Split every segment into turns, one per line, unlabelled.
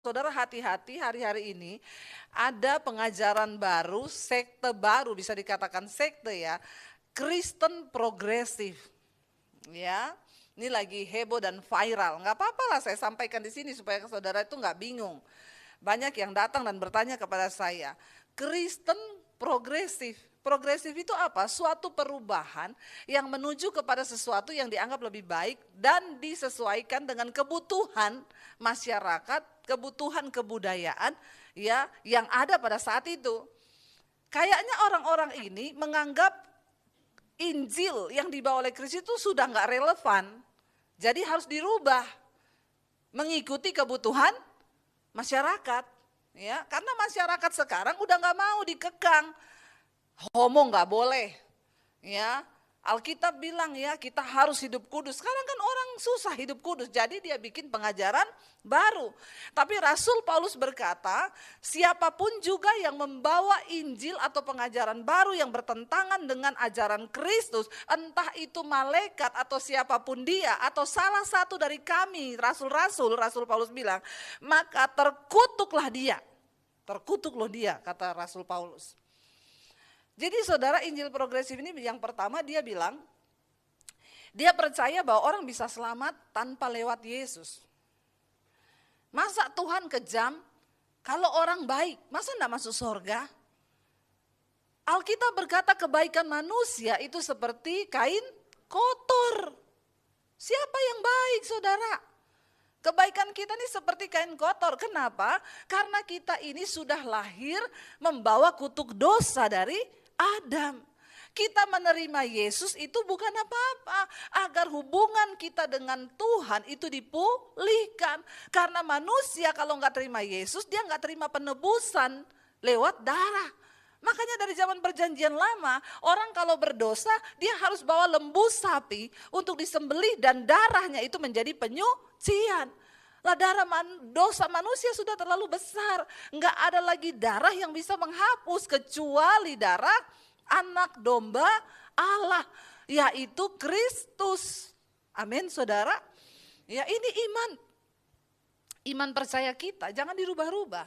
Saudara hati-hati, hari-hari ini ada pengajaran baru, sekte baru, bisa dikatakan sekte ya, Kristen progresif. Ya, ini lagi heboh dan viral. Nggak apa-apa lah saya sampaikan di sini supaya saudara itu nggak bingung. Banyak yang datang dan bertanya kepada saya, Kristen progresif. Progresif itu apa? Suatu perubahan yang menuju kepada sesuatu yang dianggap lebih baik dan disesuaikan dengan kebutuhan masyarakat, kebutuhan kebudayaan ya yang ada pada saat itu. Kayaknya orang-orang ini menganggap Injil yang dibawa oleh Kristus itu sudah nggak relevan. Jadi harus dirubah mengikuti kebutuhan masyarakat. Ya, karena masyarakat sekarang udah nggak mau dikekang. Homo nggak boleh, ya. Alkitab bilang ya kita harus hidup kudus. Sekarang kan orang susah hidup kudus, jadi dia bikin pengajaran baru. Tapi Rasul Paulus berkata, siapapun juga yang membawa Injil atau pengajaran baru yang bertentangan dengan ajaran Kristus, entah itu malaikat atau siapapun dia, atau salah satu dari kami, rasul-rasul, Rasul Paulus bilang, maka terkutuklah dia. Terkutuklah dia, kata Rasul Paulus. Jadi saudara, Injil progresif ini yang pertama dia bilang, dia percaya bahwa orang bisa selamat tanpa lewat Yesus. Masa Tuhan kejam kalau orang baik, masa enggak masuk surga? Alkitab berkata kebaikan manusia itu seperti kain kotor. Siapa yang baik saudara? Kebaikan kita ini seperti kain kotor. Kenapa? Karena kita ini sudah lahir membawa kutuk dosa dari Adam. Kita menerima Yesus itu bukan apa-apa, agar hubungan kita dengan Tuhan itu dipulihkan. Karena manusia kalau nggak terima Yesus, dia nggak terima penebusan lewat darah. Makanya dari zaman perjanjian lama, orang kalau berdosa dia harus bawa lembu sapi untuk disembelih dan darahnya itu menjadi penyucian. Lah darah dosa manusia sudah terlalu besar, nggak ada lagi darah yang bisa menghapus kecuali darah anak domba Allah, yaitu Kristus. Amin saudara. Ya ini iman percaya kita, jangan dirubah-rubah.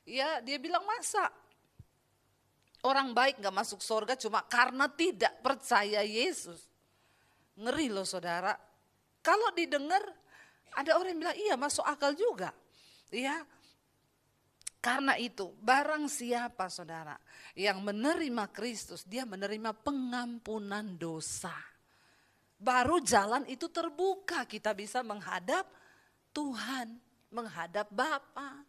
Ya dia bilang masa orang baik nggak masuk surga cuma karena tidak percaya Yesus. Ngeri loh saudara. Kalau didengar ada orang yang bilang iya masuk akal juga. Ya. Karena itu barang siapa saudara yang menerima Kristus, dia menerima pengampunan dosa. Baru jalan itu terbuka, kita bisa menghadap Tuhan, menghadap Bapa.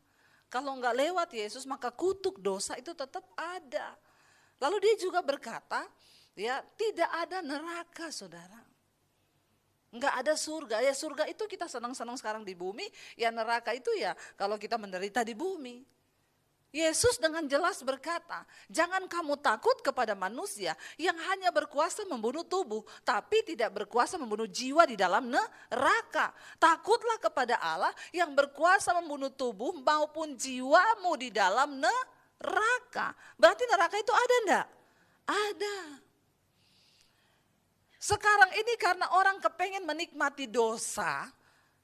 Kalau enggak lewat Yesus maka kutuk dosa itu tetap ada. Lalu dia juga berkata, ya tidak ada neraka saudara. Enggak ada surga, ya surga itu kita senang-senang sekarang di bumi, ya neraka itu ya kalau kita menderita di bumi. Yesus dengan jelas berkata, jangan kamu takut kepada manusia yang hanya berkuasa membunuh tubuh, tapi tidak berkuasa membunuh jiwa di dalam neraka. Takutlah kepada Allah yang berkuasa membunuh tubuh maupun jiwamu di dalam neraka. Berarti neraka itu ada enggak? Ada. Sekarang ini karena orang kepengen menikmati dosa,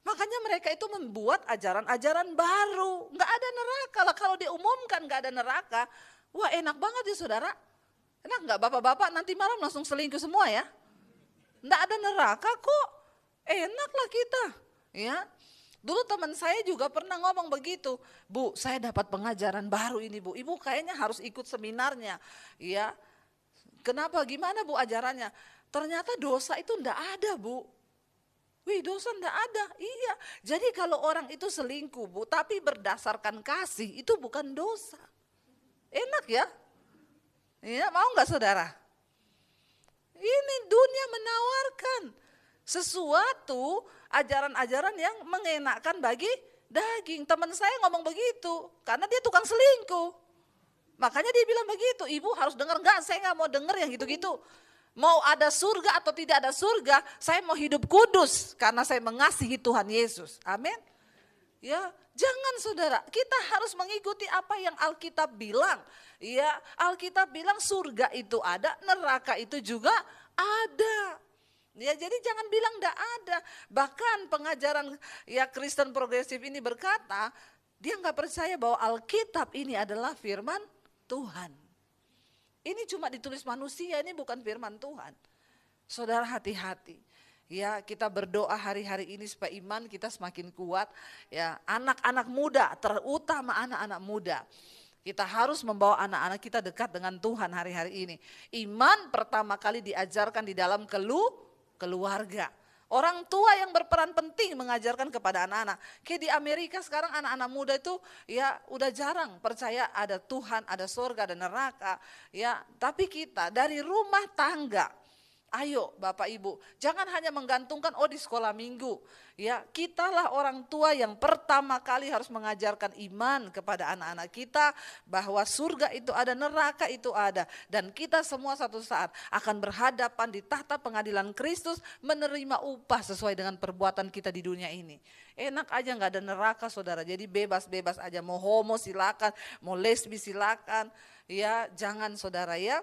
makanya mereka itu membuat ajaran-ajaran baru. Nggak ada neraka lah, kalau diumumkan nggak ada neraka. Wah enak banget ya saudara. Enak nggak bapak-bapak nanti malam langsung selingkuh semua ya. Nggak ada neraka kok. Enak lah kita. Ya. Dulu teman saya juga pernah ngomong begitu. Bu saya dapat pengajaran baru ini bu. Ibu kayaknya harus ikut seminarnya. Ya. Kenapa gimana bu ajarannya? Ternyata dosa itu nggak ada bu. Wih dosa enggak ada, iya. Jadi kalau orang itu selingkuh bu, tapi berdasarkan kasih itu bukan dosa. Enak ya? Iya mau enggak saudara? Ini dunia menawarkan sesuatu ajaran-ajaran yang mengenakan bagi daging. Teman saya ngomong begitu, karena dia tukang selingkuh. Makanya dia bilang begitu, ibu harus dengar enggak, saya enggak mau dengar yang gitu-gitu. Mau ada surga atau tidak ada surga, saya mau hidup kudus karena saya mengasihi Tuhan Yesus. Amin. Ya, jangan saudara, kita harus mengikuti apa yang Alkitab bilang. Ya, Alkitab bilang surga itu ada, neraka itu juga ada. Ya, jadi jangan bilang enggak ada. Bahkan pengajaran ya Kristen progresif ini berkata, dia enggak percaya bahwa Alkitab ini adalah firman Tuhan. Ini cuma ditulis manusia, ini bukan firman Tuhan. Saudara, hati-hati. Ya, kita berdoa hari-hari ini supaya iman kita semakin kuat. Ya, anak-anak muda, terutama anak-anak muda. Kita harus membawa anak-anak kita dekat dengan Tuhan hari-hari ini. Iman pertama kali diajarkan di dalam keluarga. Orang tua yang berperan penting mengajarkan kepada anak-anak. Kayak di Amerika sekarang anak-anak muda itu ya udah jarang percaya ada Tuhan, ada surga, ada neraka. Ya, tapi kita dari rumah tangga. Ayo Bapak Ibu, jangan hanya menggantungkan di sekolah minggu. Ya, kitalah orang tua yang pertama kali harus mengajarkan iman kepada anak-anak kita bahwa surga itu ada, neraka itu ada, dan kita semua satu saat akan berhadapan di tahta pengadilan Kristus menerima upah sesuai dengan perbuatan kita di dunia ini. Enak aja nggak ada neraka, saudara. Jadi bebas-bebas aja, mau homo silakan, mau lesbi silakan. Ya, jangan saudara ya.